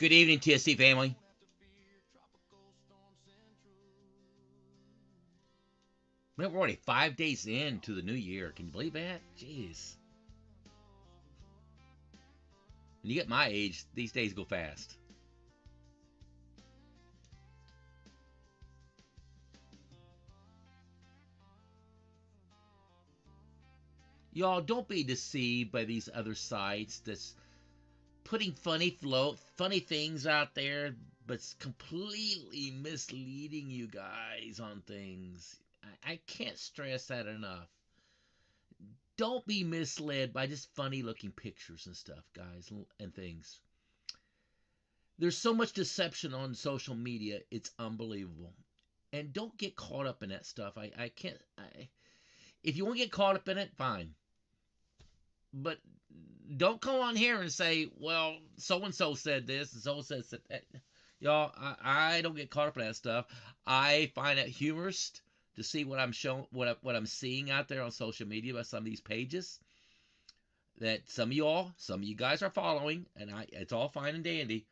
Good evening, TSC family. Man, we're already 5 days into the new year. Can you believe that? Jeez. When you get my age, these days go fast. Y'all, don't be deceived by these other sites that's putting funny things out there, but it's completely misleading you guys on things. I can't stress that enough. Don't be misled by just funny looking pictures and stuff, guys, and things. There's so much deception on social media, it's unbelievable. And don't get caught up in that stuff. I can't. If you want to get caught up in it, fine. But don't come on here and say, well, so and so said this and so said that. Y'all, I don't get caught up in that stuff. I find it humorous to see what I'm showing, what I'm seeing out there on social media by some of these pages that some of you guys are following, and it's all fine and dandy,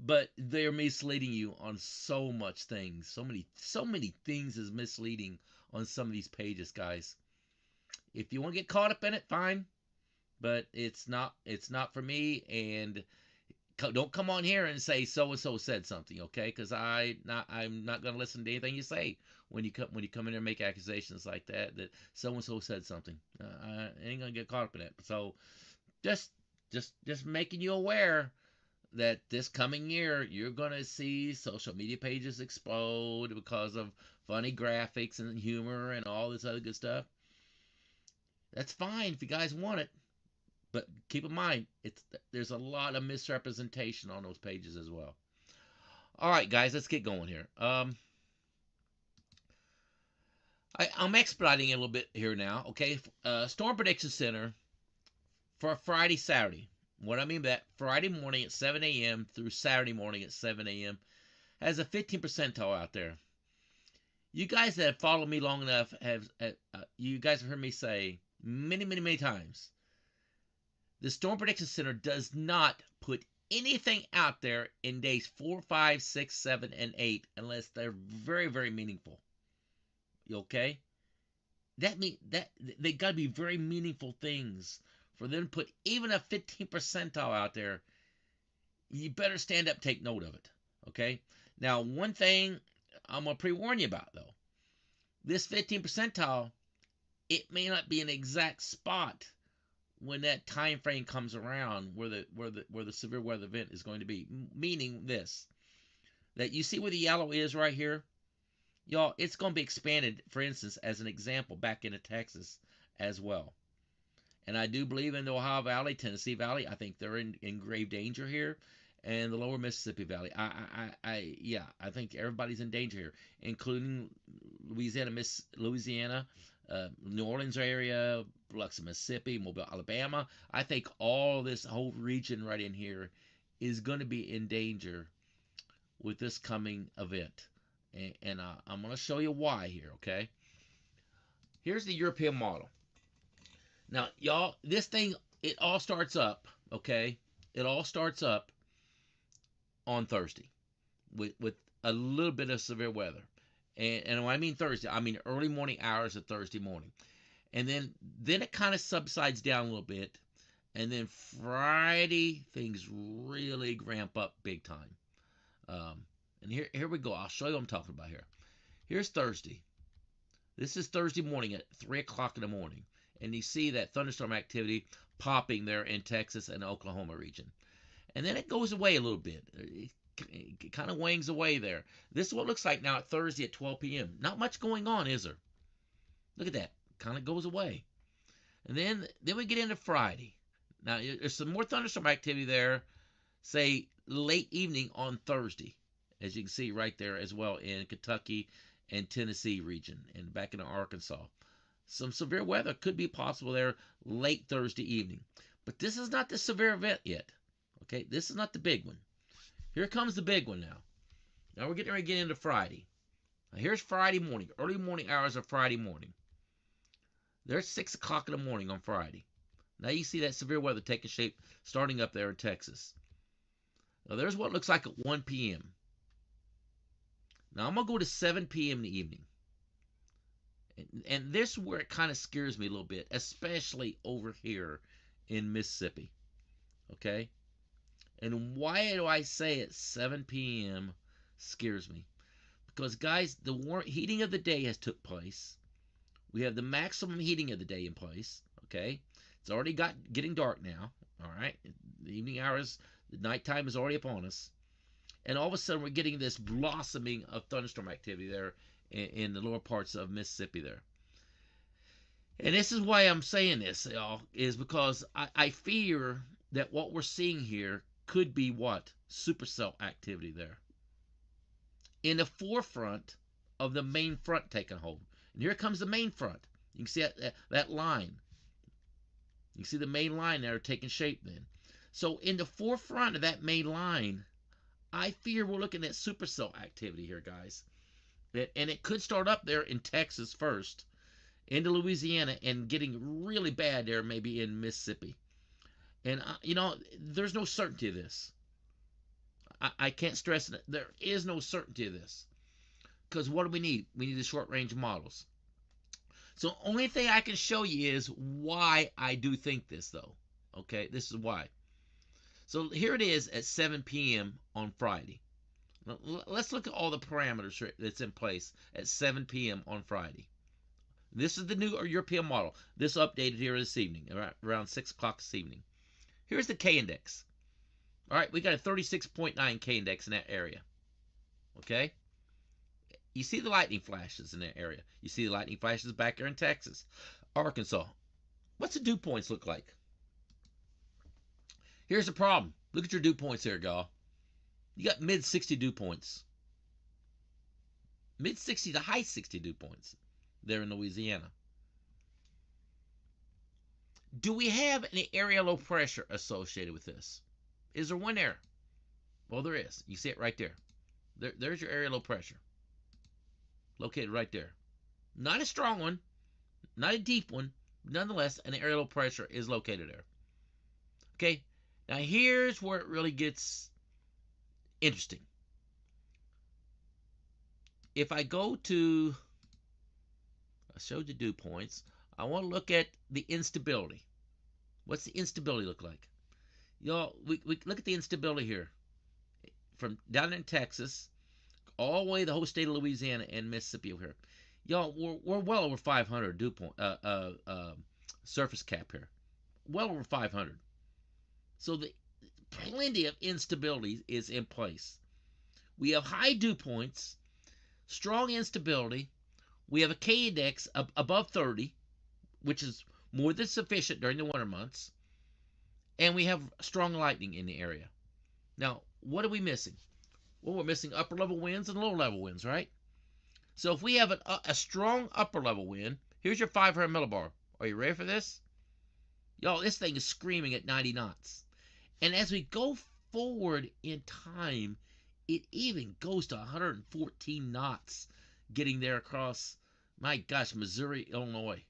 but they're misleading you on so much things. So many things is misleading on some of these pages, guys. If you want to get caught up in it, fine, but it's not for me. And don't come on here and say so and so said something, okay? Because I'm not going to listen to anything you say when you come in there and make accusations like that so and so said something. I ain't gonna get caught up in it. So just making you aware that this coming year you're gonna see social media pages explode because of funny graphics and humor and all this other good stuff. That's fine if you guys want it, but keep in mind there's a lot of misrepresentation on those pages as well. All right, guys, let's get going here. I'm expediting a little bit here now. Okay, Storm Prediction Center for Friday, Saturday. What I mean by that, Friday morning at 7 a.m. through Saturday morning at 7 a.m. has a 15 percentile out there. You guys that have followed me long enough you guys have heard me say many times, the Storm Prediction Center does not put anything out there in days 4, 5, 6, 7, and 8 unless they're very meaningful. Okay? That they got to be very meaningful things for them to put even a 15 percentile out there. You better stand up, take note of it. Okay? Now, one thing I'm going to pre-warn you about, though. This 15 percentile, it may not be an exact spot when that time frame comes around where the severe weather event is going to be. Meaning this, that you see where the yellow is right here? Y'all, it's going to be expanded, for instance, as an example, back into Texas as well. And I do believe in the Ohio Valley, Tennessee Valley. I think they're in grave danger here. And the lower Mississippi Valley. I think everybody's in danger here, including Louisiana, New Orleans area, Biloxi, Mississippi, Mobile, Alabama. I think all this whole region right in here is going to be in danger with this coming event. And I'm going to show you why here, okay? Here's the European model. Now, y'all, this thing, it all starts up, okay? It all starts up on Thursday with a little bit of severe weather. And when I mean Thursday, I mean early morning hours of Thursday morning. And then it kind of subsides down a little bit. And then Friday, things really ramp up big time. And here we go. I'll show you what I'm talking about here. Here's Thursday. This is Thursday morning at 3 o'clock in the morning. And you see that thunderstorm activity popping there in Texas and Oklahoma region. And then it goes away a little bit. It kind of wangs away there. This is what it looks like now at Thursday at 12 p.m. Not much going on, is there? Look at that. Kind of goes away. And then we get into Friday. Now, there's some more thunderstorm activity there, say, late evening on Thursday, as you can see right there as well in Kentucky and Tennessee region and back in Arkansas. Some severe weather could be possible there late Thursday evening. But this is not the severe event yet. Okay, this is not the big one. Here comes the big one now. Now we're getting ready to get into Friday. Now here's Friday morning, early morning hours of Friday morning. There's 6 o'clock in the morning on Friday. Now you see that severe weather taking shape starting up there in Texas. Now there's what it looks like at 1 p.m. Now I'm going to go to 7 p.m. in the evening. And this is where it kind of scares me a little bit, especially over here in Mississippi. Okay? And why do I say at 7 p.m. scares me? Because, guys, the heating of the day has took place. We have the maximum heating of the day in place. Okay? It's already getting dark now. All right? The evening hours, the nighttime is already upon us. And all of a sudden, we're getting this blossoming of thunderstorm activity there in the lower parts of Mississippi there. And this is why I'm saying this, y'all, is because I fear that what we're seeing here could be what? Supercell activity there. In the forefront of the main front taking hold. And here comes the main front. You can see that line. You can see the main line there taking shape then. So in the forefront of that main line, I fear we're looking at supercell activity here, guys. And it could start up there in Texas first, into Louisiana, and getting really bad there maybe in Mississippi. And, there's no certainty of this. I can't stress it. There is no certainty of this. Because what do we need? We need the short-range models. So the only thing I can show you is why I do think this, though. Okay, this is why. So here it is at 7 p.m. on Friday. Now, let's look at all the parameters that's in place at 7 p.m. on Friday. This is the new European model. This updated here this evening, around 6 o'clock this evening. Here's the K-index. All right, we got a 36.9 K-index in that area. Okay? You see the lightning flashes in that area. You see the lightning flashes back here in Texas, Arkansas. What's the dew points look like? Here's the problem. Look at your dew points here, y'all. You got mid-60 dew points. Mid-60 to high-60 dew points there in Louisiana. Do we have an area low pressure associated with this? Is there one there? Well, there is. You see it right there. There's your area low pressure. Located right there. Not a strong one. Not a deep one. Nonetheless, an area low pressure is located there. Okay? Now, here's where it really gets interesting. If I go to, I showed you dew points. I want to look at the instability. What's the instability look like? Y'all, we look at the instability here. From down in Texas, all the way the whole state of Louisiana and Mississippi over here. Y'all, we're well over 500 dew point, surface cap here. Well over 500. So plenty of instability is in place. We have high dew points, strong instability. We have a K-index above 30, which is more than sufficient during the winter months. And we have strong lightning in the area. Now, what are we missing? Well, we're missing upper level winds and lower level winds, right? So if we have a strong upper level wind, here's your 500 millibar. Are you ready for this? Y'all, this thing is screaming at 90 knots. And as we go forward in time, it even goes to 114 knots getting there across, my gosh, Missouri, Illinois.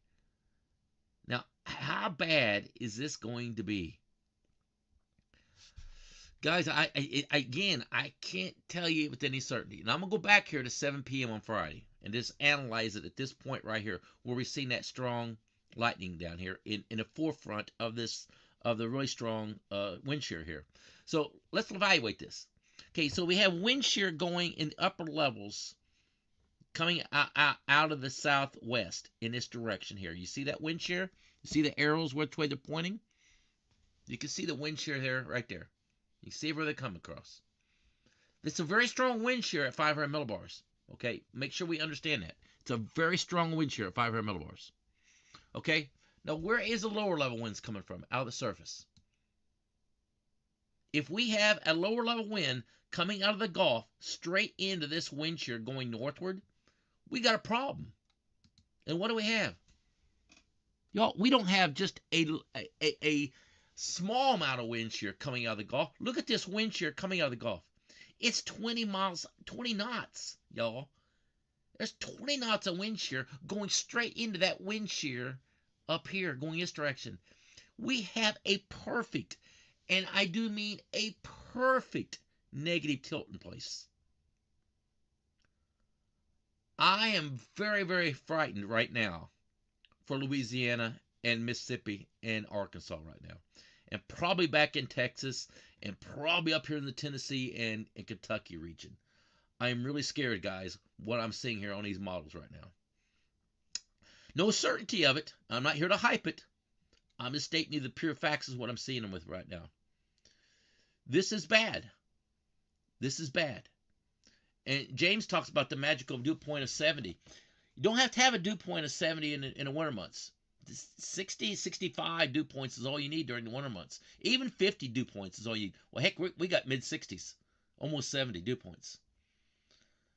Now, how bad is this going to be? Guys, I can't tell you with any certainty. And I'm going to go back here to 7 p.m. on Friday and just analyze it at this point right here where we're seeing that strong lightning down here in the forefront of the really strong wind shear here. So let's evaluate this. Okay, so we have wind shear going in the upper levels coming out of the southwest in this direction here. You see that wind shear? You see the arrows which way they're pointing? You can see the wind shear there, right there. You see where they come across. It's a very strong wind shear at 500 millibars. Okay, make sure we understand that. It's a very strong wind shear at 500 millibars. Okay, now where is the lower level winds coming from? Out of the surface. If we have a lower level wind coming out of the Gulf straight into this wind shear going northward, we got a problem. And what do we have? Y'all, we don't have just a small amount of wind shear coming out of the Gulf. Look at this wind shear coming out of the Gulf. It's 20 knots, y'all. There's 20 knots of wind shear going straight into that wind shear up here, going this direction. We have a perfect, and I do mean a perfect negative tilt in place. I am very, very frightened right now for Louisiana and Mississippi and Arkansas right now. And probably back in Texas and probably up here in the Tennessee and Kentucky region. I am really scared, guys, what I'm seeing here on these models right now. No certainty of it. I'm not here to hype it. I'm just stating you the pure facts is what I'm seeing them with right now. This is bad. This is bad. And James talks about the magical dew point of 70. You don't have to have a dew point of 70 in the winter months. 60, 65 dew points is all you need during the winter months. Even 50 dew points is all you need. Well, heck, we got mid-60s, almost 70 dew points.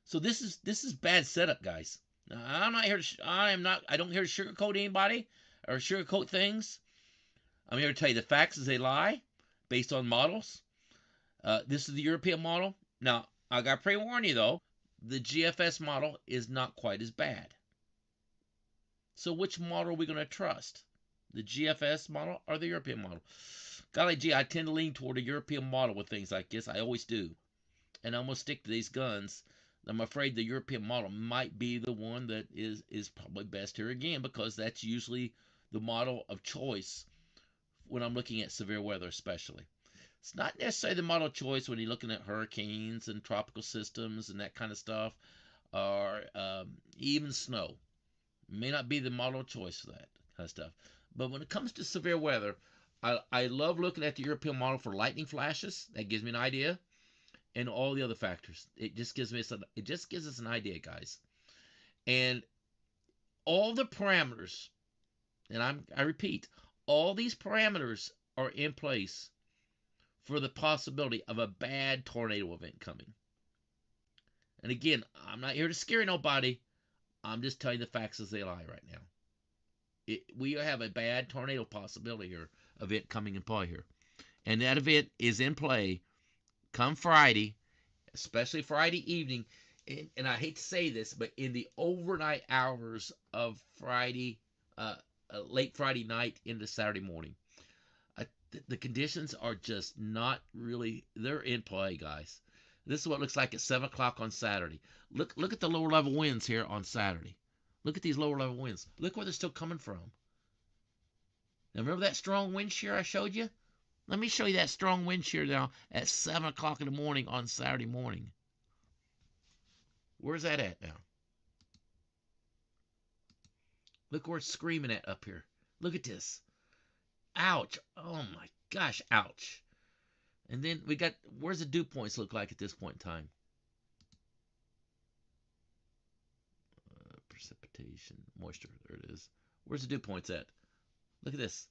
So this is bad setup, guys. Now, I'm not here to. I don't here to sugarcoat anybody or sugarcoat things. I'm here to tell you the facts as they lie, based on models. This is the European model. Now, I got to pre-warn you, though, the GFS model is not quite as bad. So which model are we going to trust? The GFS model or the European model? Golly gee, I tend to lean toward a European model with things like this. I always do. And I'm going to stick to these guns. I'm afraid the European model might be the one that is probably best here again, because that's usually the model of choice when I'm looking at severe weather especially. It's not necessarily the model of choice when you're looking at hurricanes and tropical systems and that kind of stuff, or even snow. It may not be the model of choice for that kind of stuff. But when it comes to severe weather, I love looking at the European model for lightning flashes. That gives me an idea. And all the other factors. It just gives us an idea, guys. And all the parameters, and I repeat, all these parameters are in place for the possibility of a bad tornado event coming. And again, I'm not here to scare nobody. I'm just telling you the facts as they lie right now. We have a bad tornado possibility here, event coming in play here. And that event is in play come Friday, especially Friday evening. And I hate to say this, but in the overnight hours of Friday, late Friday night into Saturday morning. The conditions are just not really, they're in play, guys. This is what it looks like at 7 o'clock on Saturday. Look at the lower level winds here on Saturday. Look at these lower level winds. Look where they're still coming from. Now remember that strong wind shear I showed you? Let me show you that strong wind shear now at 7 o'clock in the morning on Saturday morning. Where's that at now? Look where it's screaming at up here. Look at this. Ouch. Oh my gosh, ouch. And then we got, where's the dew points look like at this point in time? Precipitation, moisture, there it is. Where's the dew points at? Look at this.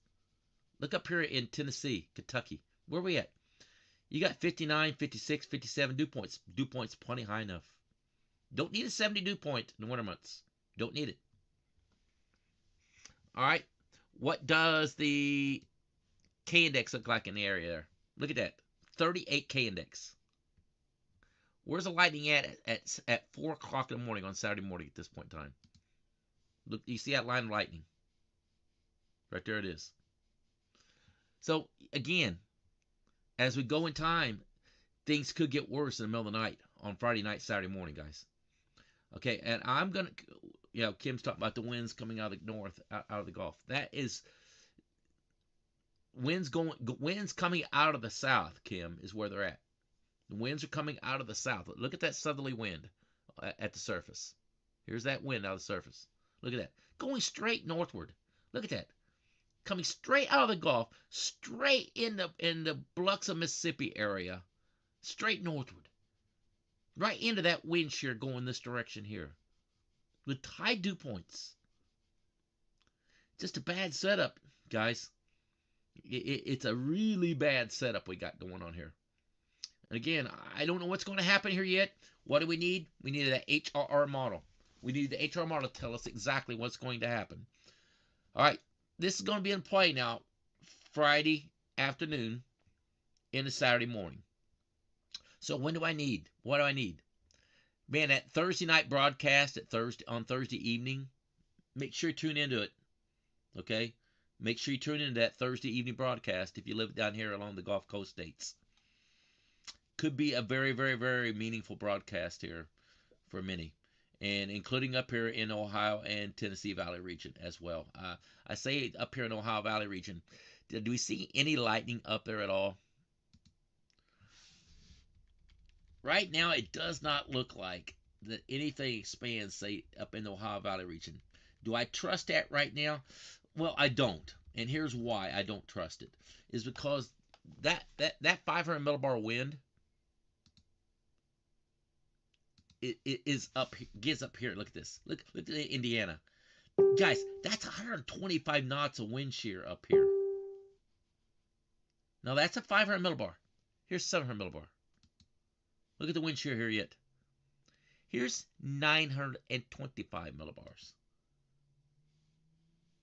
Look up here in Tennessee, Kentucky. Where are we at? You got 59, 56, 57 dew points. Dew points plenty high enough. Don't need a 70 dew point in the winter months. Don't need it. All right. What does the K index look like in the area there? Look at that. 38 K index. Where's the lightning at 4 o'clock in the morning on Saturday morning at this point in time? Look, you see that line of lightning? Right there it is. So, again, as we go in time, things could get worse in the middle of the night on Friday night, Saturday morning, guys. Okay, and I'm going to, Kim's talking about the winds coming out of the north, out of the Gulf. That is, winds coming out of the south, Kim, is where they're at. The winds are coming out of the south. Look at that southerly wind at the surface. Here's that wind out of the surface. Look at that. Going straight northward. Look at that. Coming straight out of the Gulf, straight in the Biloxi, Mississippi area, straight northward. Right into that wind shear going this direction here. With high dew points. Just a bad setup, guys. It's a really bad setup we got going on here. And again, I don't know what's going to happen here yet. What do we need? We need that HRR model. We need the HRR model to tell us exactly what's going to happen. All right. This is going to be in play now Friday afternoon into Saturday morning. So when do I need? What do I need? Man, that Thursday night broadcast on Thursday evening, make sure you tune into it. Okay? Make sure you tune into that Thursday evening broadcast if you live down here along the Gulf Coast states. could be a very, very, very meaningful broadcast here for many, and including up here in Ohio and Tennessee Valley region as well. I say up here in Ohio Valley region, do we see any lightning up there at all? Right now, it does not look like that anything expands, say, up in the Ohio Valley region. Do I trust that right now? Well, I don't. And here's why I don't trust it. Is because that 500 millibar wind, it is up, gets up here. Look at this. Look at Indiana. Guys, that's 125 knots of wind shear up here. Now, that's a 500 millibar. Here's 700 millibar. Look at the wind shear here yet. Here's 925 millibars.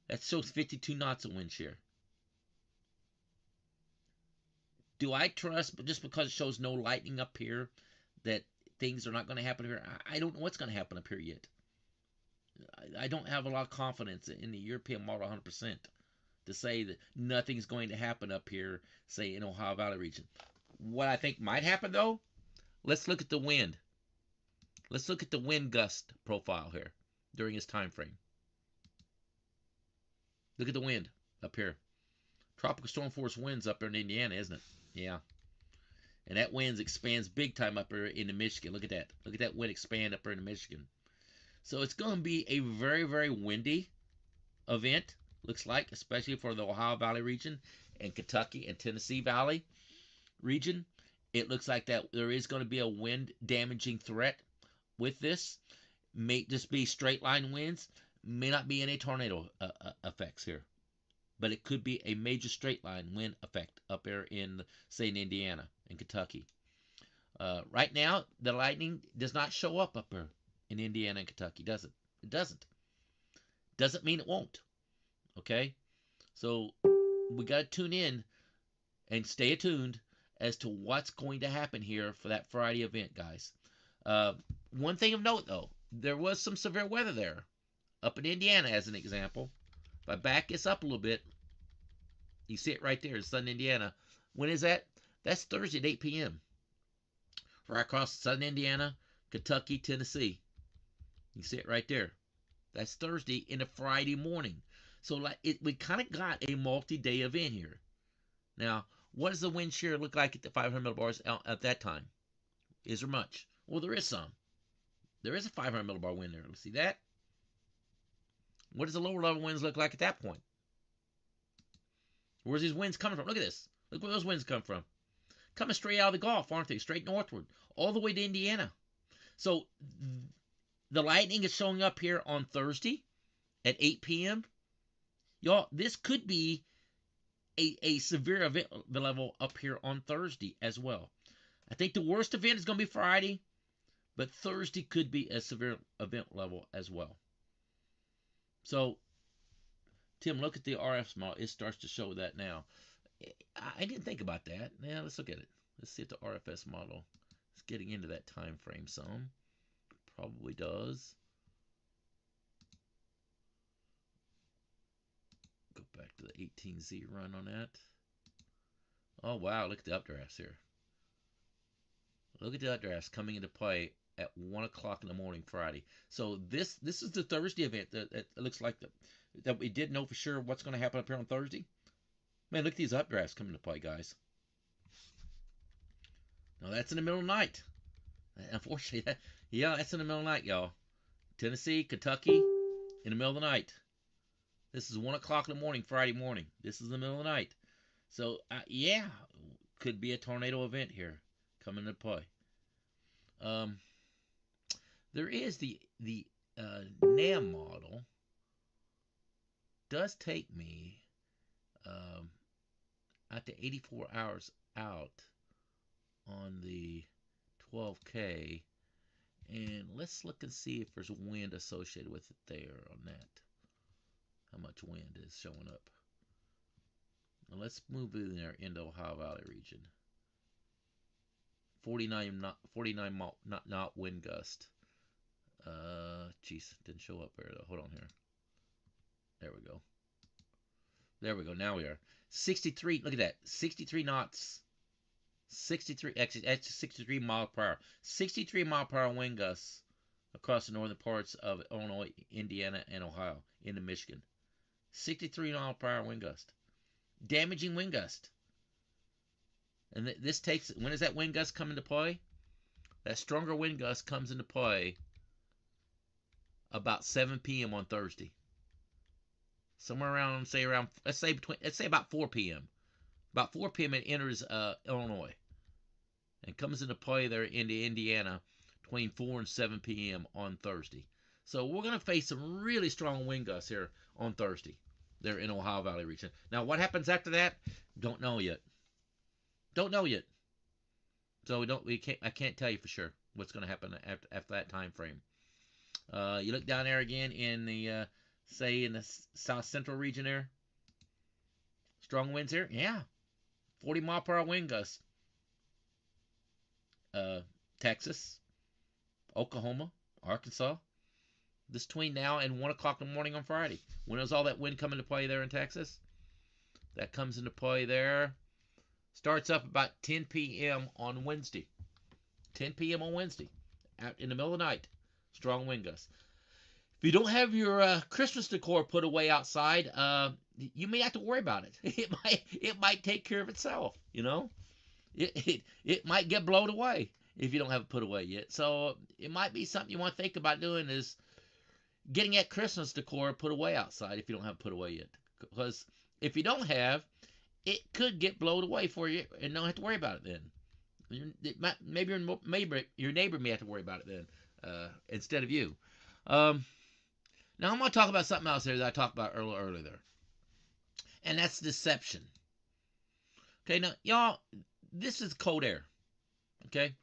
That shows 52 knots of wind shear. Do I trust, but just because it shows no lightning up here, that things are not going to happen here? I don't know what's going to happen up here yet. I don't have a lot of confidence in the European model 100% to say that nothing's going to happen up here, say in Ohio Valley region. What I think might happen though, let's look at the wind. Let's look at the wind gust profile here during this time frame. Look at the wind up here. Tropical storm force winds up there in Indiana, isn't it? Yeah. And that wind expands big time up here into Michigan. Look at that. Look at that wind expand up here in Michigan. So it's going to be a very, very windy event, looks like, especially for the Ohio Valley region and Kentucky and Tennessee Valley region. It looks like that there is going to be a wind damaging threat with this. May just be straight line winds. May not be any tornado effects here. But it could be a major straight line wind effect up there in, say, in Indiana and Kentucky. Right now, the lightning does not show up there in Indiana and Kentucky, does it? It doesn't. Doesn't mean it won't. Okay? So we got to tune in and stay attuned as to what's going to happen here for that Friday event, guys. One thing of note, though, there was some severe weather there up in Indiana, as an example. If I back this up a little bit, you see it right there in southern Indiana. When is that? That's Thursday at 8 p.m. Right across southern Indiana, Kentucky, Tennessee. You see it right there. That's Thursday into Friday morning. So like we kind of got a multi-day event here. Now, what does the wind shear look like at the 500 millibars at that time? Is there much? Well, there is some. There is a 500 millibar wind there. Let's see that. What does the lower level winds look like at that point? Where's these winds coming from? Look at this. Look where those winds come from. Coming straight out of the Gulf, aren't they? Straight northward. All the way to Indiana. So the lightning is showing up here on Thursday at 8 p.m. Y'all, this could be a severe event level up here on Thursday as well. I think the worst event is going to be Friday, but Thursday could be a severe event level as well. So, Tim, look at the RF model. It starts to show that now. I didn't think about that. Now, let's look at it. Let's see if the RFS model is getting into that time frame some. Probably does. Go back to the 18Z run on that. Oh, wow. Look at the updrafts here. Look at the updrafts coming into play at 1 o'clock in the morning Friday. So this is the Thursday event that looks like that we didn't know for sure what's going to happen up here on Thursday. Man, look at these updrafts coming into play, guys. Now that's in the middle of the night. Unfortunately, that's in the middle of the night, y'all. Tennessee, Kentucky, in the middle of the night. This is 1 o'clock in the morning, Friday morning. This is the middle of the night. So, yeah, could be a tornado event here coming into play. There is the NAM model. Does take me out to 84 hours out on the 12K. And let's look and see if there's wind associated with it there on that. How much wind is showing up. Now let's move in there into Ohio Valley region. 49 knot wind gust. Jeez, didn't show up there though. Hold on here. There we go. There we go. Now we are 63. Look at that. 63 knots actually 63 miles per hour. 63 mile per hour wind gusts across the northern parts of Illinois, Indiana, and Ohio into Michigan. 63 mile per hour wind gust. Damaging wind gust. And this takes, when does that wind gust come into play? That stronger wind gust comes into play about 7 p.m. on Thursday. Somewhere around, let's say about 4 p.m. About 4 p.m. it enters Illinois and comes into play there into Indiana between 4 and 7 p.m. on Thursday. So we're going to face some really strong wind gusts here on Thursday there in Ohio Valley region. Now what happens after that? Don't know yet. Don't know yet. So I can't tell you for sure what's going to happen after that time frame. You look down there again in the say in the south central region there. Strong winds here? Yeah. 40 mile per hour wind gusts. Texas, Oklahoma, Arkansas. This between now and 1 o'clock in the morning on Friday. When does all that wind come into play there in Texas? That comes into play there. Starts up about 10 p.m. on Wednesday. 10 p.m. on Wednesday. Out in the middle of the night. Strong wind gusts. If you don't have your Christmas decor put away outside, you may have to worry about it. It might take care of itself, you know. It might get blown away if you don't have it put away yet. So it might be something you want to think about doing is getting that Christmas decor put away outside if you don't have it put away yet. Because if you don't have, it could get blown away for you and don't have to worry about it then. Maybe your neighbor may have to worry about it then instead of you. Now I'm going to talk about something else here that I talked about earlier there. And that's deception. Okay, now, y'all, this is cold air. Okay?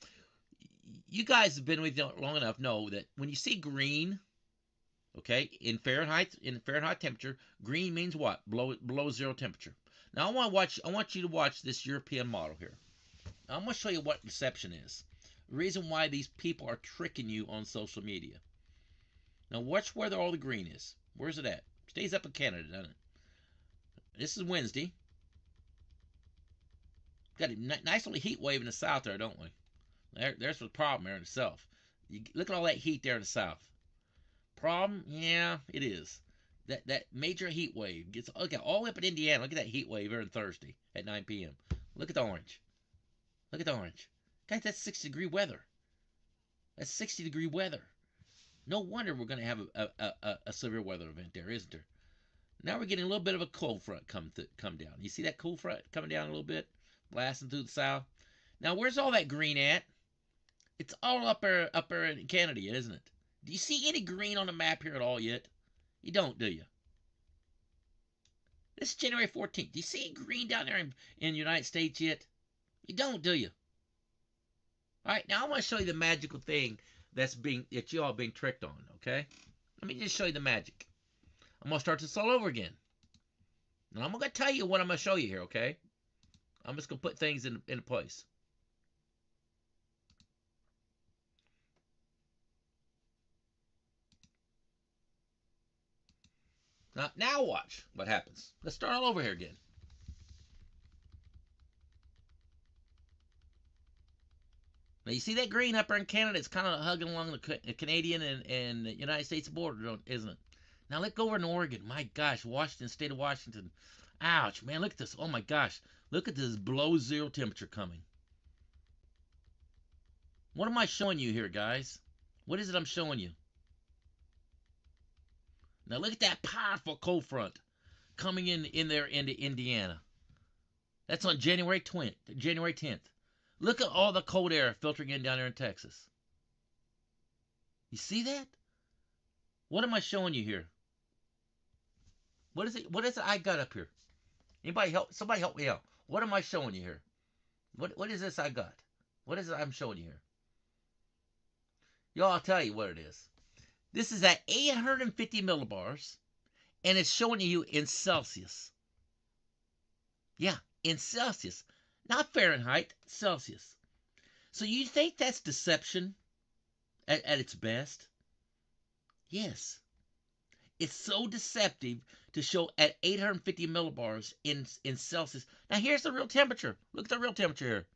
You guys have been with me long enough know that when you see green, okay, in Fahrenheit temperature, green means what? Below zero temperature. Now I want you to watch this European model here. Now, I'm going to show you what deception is. The reason why these people are tricking you on social media. Now watch where all the green is. Where's it at? Stays up in Canada, doesn't it? This is Wednesday. Got a nice little heat wave in the south there, don't we? There's the problem there in the south. Look at all that heat there in the south. Problem? Yeah, it is. That major heat wave gets all the way up in Indiana. Look at that heat wave here on Thursday at 9 p.m. Look at the orange. Look at the orange. Guys, that's 60-degree weather. That's 60-degree weather. No wonder we're going to have a severe weather event there, isn't there? Now we're getting a little bit of a cold front come down. You see that cold front coming down a little bit? Blasting through the south. Now, where's all that green at? It's all up there in Canada, isn't it? Do you see any green on the map here at all yet? You don't, do you? This is January 14th. Do you see green down there in the United States yet? You don't, do you? All right, now I want to show you the magical thing that you all being tricked on, okay? Let me just show you the magic. I'm going to start this all over again. Now, I'm going to tell you what I'm going to show you here, okay? I'm just going to put things in place. Now watch what happens. Let's start all over here again. Now, you see that green up there in Canada? It's kind of hugging along the Canadian and the United States border, isn't it? Now, let's go over in Oregon. My gosh, Washington, state of Washington. Ouch, man, look at this. Oh, my gosh. Look at this below zero temperature coming. What am I showing you here, guys? What is it I'm showing you? Now, look at that powerful cold front coming in there into Indiana. That's on January 10th. Look at all the cold air filtering in down there in Texas. You see that? What am I showing you here? What is it? What is it I got up here? Somebody help me out. What am I showing you here? What is this I got? What is it I'm showing you here? Y'all, I'll tell you what it is. This is at 850 millibars, and it's showing you in Celsius. Yeah, in Celsius. Not Fahrenheit, Celsius. So you think that's deception at its best? Yes. It's so deceptive to show at 850 millibars in Celsius. Now here's the real temperature. Look at the real temperature here.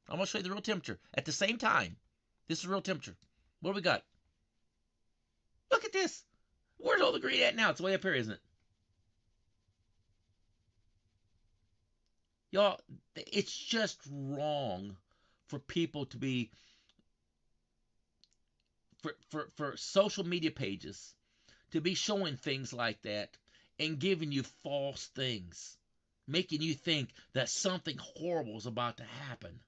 I'm going to show you the real temperature at the same time. This is real temperature. What do we got? Look at this. Where's all the green at now? It's way up here, isn't it? Y'all, it's just wrong for people to be, for social media pages to be showing things like that and giving you false things, making you think that something horrible is about to happen.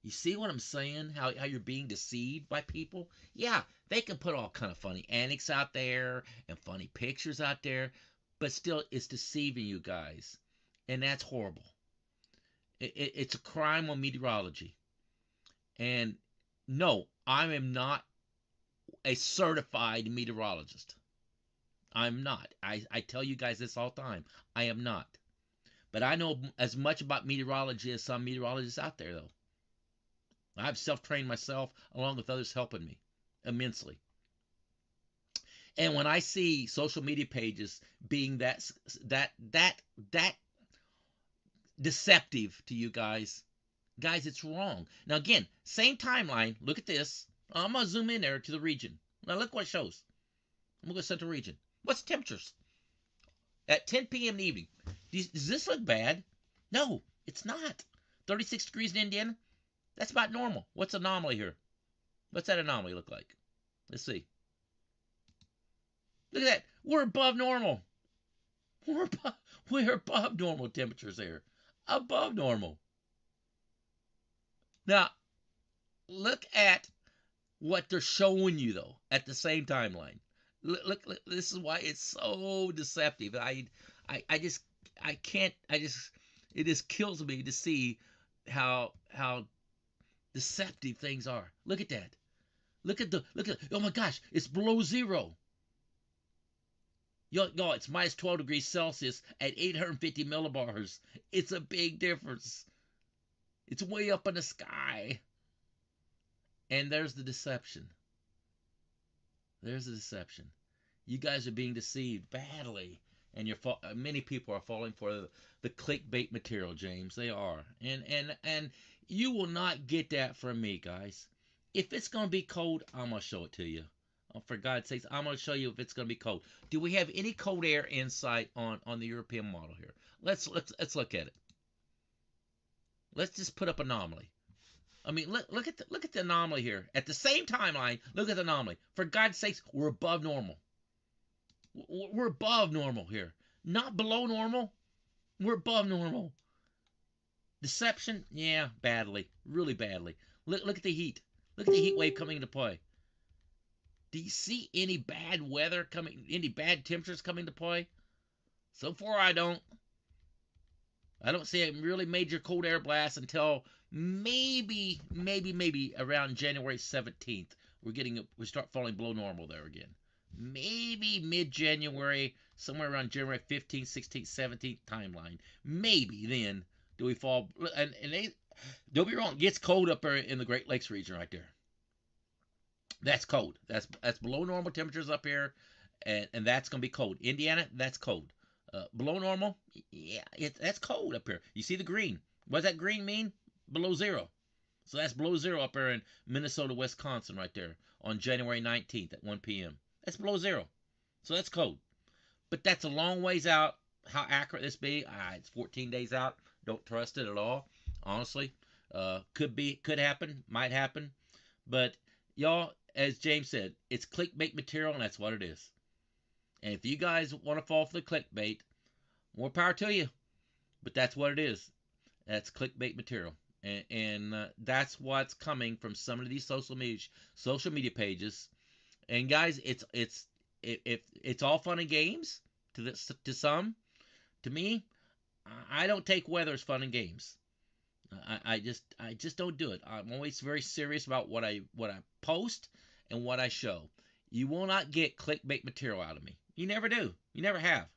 You see what I'm saying? How you're being deceived by people? Yeah, they can put all kind of funny antics out there and funny pictures out there, but still it's deceiving you guys. And that's horrible. It's a crime on meteorology. And no, I am not a certified meteorologist. I'm not. I tell you guys this all the time. I am not. But I know as much about meteorology as some meteorologists out there, though. I've self-trained myself along with others helping me immensely. And when I see social media pages being that deceptive to you guys, it's wrong. Now again, same timeline. Look at this. I'm gonna zoom in there to the region. Now look what it shows. I'm gonna go Central Region. What's the temperatures at 10 p.m. in the evening? Does this look bad? No, it's not. 36 degrees in Indiana. That's about normal. What's anomaly here? What's that anomaly look like? Let's see. Look at that. We're above normal. We're above normal temperatures here. Above normal. Now, look at what they're showing you, though, at the same timeline. Look, this is why it's so deceptive. It just kills me to see how deceptive things are. Look at that. Look at oh my gosh, it's below zero. Yo, it's minus 12 degrees Celsius at 850 millibars. It's a big difference. It's way up in the sky. And there's the deception. There's the deception. You guys are being deceived badly. And many people are falling for the clickbait material, James. They are. And you will not get that from me, guys. If it's going to be cold, I'm going to show it to you. Oh, for God's sakes, I'm going to show you if it's going to be cold. Do we have any cold air insight on the European model here? Let's look at it. Let's just put up anomaly. I mean, look at the anomaly here. At the same timeline, look at the anomaly. For God's sakes, we're above normal. We're above normal here. Not below normal. We're above normal. Deception? Yeah, badly. Really badly. Look at the heat. Look at the heat wave coming into play. Do you see any bad weather coming, any bad temperatures coming into play? So far, I don't. I don't see a really major cold air blast until maybe around January 17th. We start falling below normal there again. Maybe mid-January, somewhere around January 15th, 16th, 17th timeline. Maybe then do we fall. And don't be wrong, it gets cold up there in the Great Lakes region right there. That's cold. That's below normal temperatures up here, and that's going to be cold. Indiana, that's cold. Below normal, yeah, that's cold up here. You see the green. What does that green mean? Below zero. So that's below zero up there in Minnesota, Wisconsin right there on January 19th at 1 p.m. That's below zero. So that's cold. But that's a long ways out. How accurate this be? It's 14 days out. Don't trust it at all. Honestly. Could happen. Might happen. But y'all, as James said, it's clickbait material, and that's what it is. And if you guys want to fall for the clickbait, more power to you. But that's what it is. That's clickbait material. And that's what's coming from some of these social media pages. And guys, it's all fun and games to some. To me, I don't take weather as fun and games. I just don't do it. I'm always very serious about what I post and what I show. You will not get clickbait material out of me. You never do. You never have.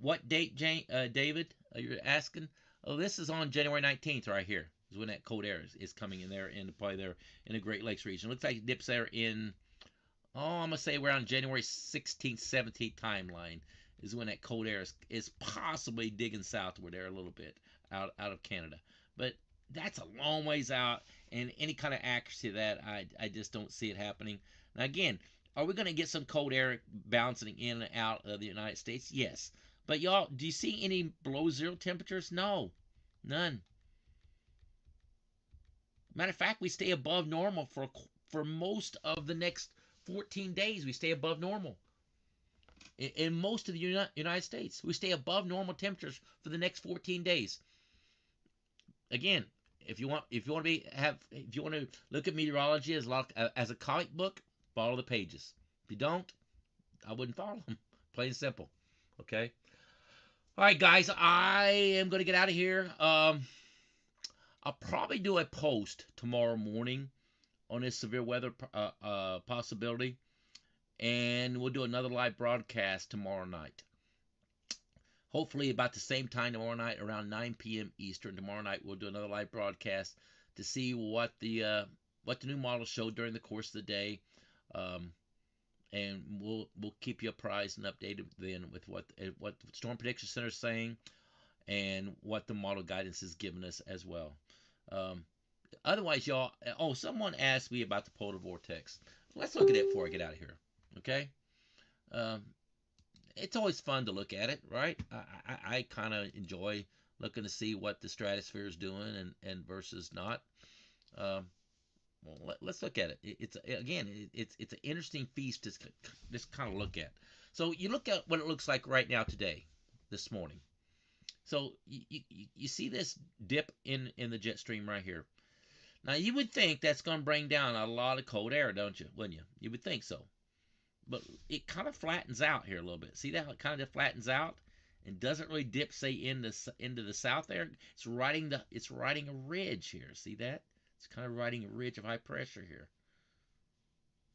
What date, David? You're asking? Oh, this is on January 19th right here. Is when that cold air is coming in there into play there in the Great Lakes region. Looks like it dips there in, I'm going to say around January 16th, 17th timeline is when that cold air is possibly digging southward there a little bit out of Canada. But that's a long ways out, and any kind of accuracy of that, I just don't see it happening. Now, again, are we going to get some cold air bouncing in and out of the United States? Yes. But y'all, do you see any below zero temperatures? No. None. Matter of fact, we stay above normal for most of the next 14 days. We stay above normal. In most of the United States, we stay above normal temperatures for the next 14 days. Again, if you want to look at meteorology as a comic book, follow the pages. If you don't, I wouldn't follow them. Plain and simple. Okay. All right, guys, I am going to get out of here. I'll probably do a post tomorrow morning on this severe weather possibility, and we'll do another live broadcast tomorrow night. Hopefully about the same time tomorrow night, around 9 p.m. Eastern. Tomorrow night we'll do another live broadcast to see what the new models show during the course of the day, and we'll keep you apprised and updated then with what the Storm Prediction Center is saying and what the model guidance is giving us as well. Otherwise, y'all, someone asked me about the polar vortex. Let's look at it before I get out of here, okay? It's always fun to look at it, right? I kind of enjoy looking to see what the stratosphere is doing and versus not. Well, let's look at it. It's an interesting feast to just kind of look at. So you look at what it looks like right now today, this morning. So you see this dip in the jet stream right here. Now you would think that's going to bring down a lot of cold air, don't you? Wouldn't you? You would think so. But it kind of flattens out here a little bit. See that? It kind of flattens out and doesn't really dip, say, into the south there. It's riding a ridge here. See that? It's kind of riding a ridge of high pressure here.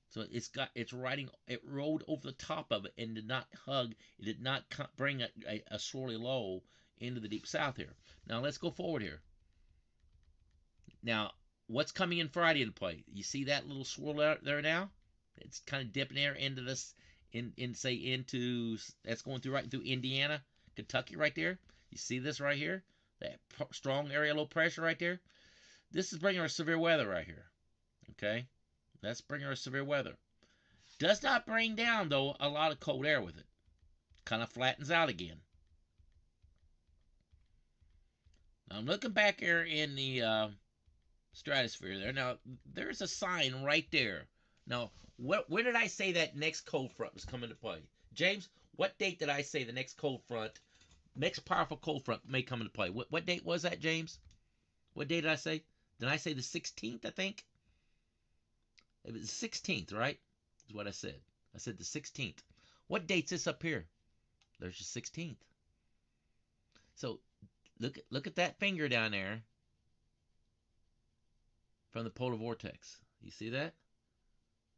So it rolled over the top of it and did not hug. It did not bring a swirly low into the deep south here. Now let's go forward here. Now what's coming in Friday into play? You see that little swirl out there now? It's kind of dipping there into this, that's going through right through Indiana, Kentucky right there. You see this right here? That strong area low pressure right there? This is bringing our severe weather right here. Okay? That's bringing our severe weather. Does not bring down, though, a lot of cold air with it. Kind of flattens out again. Now, I'm looking back here in the stratosphere there. Now, there's a sign right there. Now, where did I say that next cold front was coming to play? James, what date did I say the next powerful cold front may come into play? What date was that, James? What date did I say? Did I say the 16th, I think? It was the 16th, right? Is what I said. I said the 16th. What date's this up here? There's the 16th. So, look at that finger down there from the polar vortex. You see that?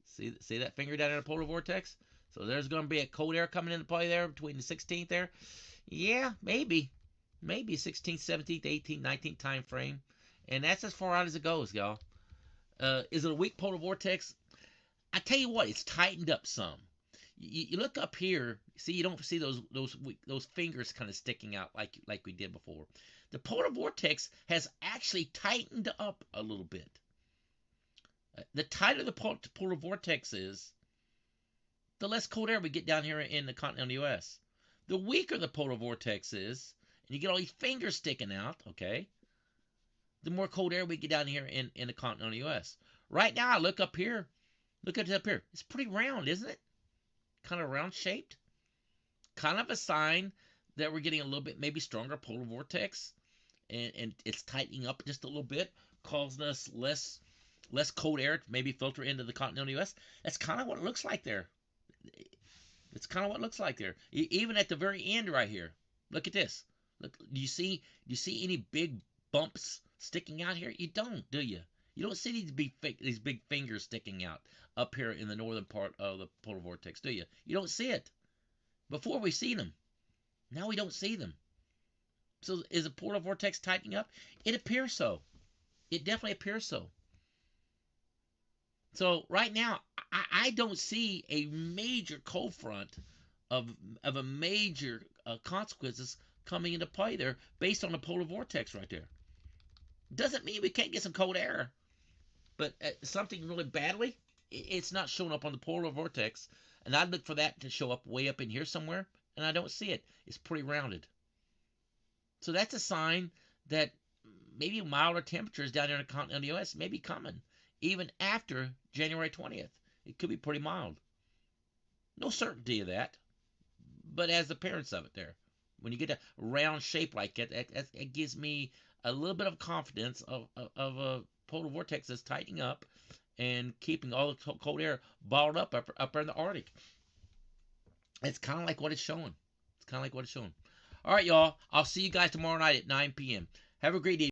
See that finger down in the polar vortex? So there's going to be a cold air coming into play there between the 16th there. Yeah, maybe 16th, 17th, 18th, 19th time frame. And that's as far out as it goes, y'all. Is it a weak polar vortex? I tell you what, it's tightened up some. You look up here, see, you don't see those fingers kind of sticking out like we did before. The polar vortex has actually tightened up a little bit. The tighter the polar vortex is, the less cold air we get down here in the continental U.S. The weaker the polar vortex is, and you get all these fingers sticking out, okay, the more cold air we get down here in the continental U.S. Right now, I look up here. Look at it up here. It's pretty round, isn't it? Kind of round shaped. Kind of a sign that we're getting a little bit maybe stronger polar vortex. And it's tightening up just a little bit, causing us less cold air to maybe filter into the continental U.S. That's kind of what it looks like there. It's kind of what it looks like there. Even at the very end right here. Look at this. Look, do you see any big bumps sticking out here? You don't, do you? You don't see these big fingers sticking out up here in the northern part of the polar vortex, do you? You don't see it. Before we see them. Now we don't see them. So is the polar vortex tightening up? It appears so. It definitely appears so. So right now, I don't see a major cold front of a major consequences coming into play there based on the polar vortex right there. Doesn't mean we can't get some cold air, but something really badly, it's not showing up on the polar vortex. And I look for that to show up way up in here somewhere, and I don't see it. It's pretty rounded. So that's a sign that maybe milder temperatures down there in the continental U.S. may be coming, even after January 20th. It could be pretty mild. No certainty of that, but as the appearance of it there. When you get a round shape like it, it gives me a little bit of confidence of a polar vortex that's tightening up and keeping all the cold air balled up in the Arctic. It's kind of like what it's showing. It's kind of like what it's showing. All right, y'all. I'll see you guys tomorrow night at 9 p.m. Have a great evening.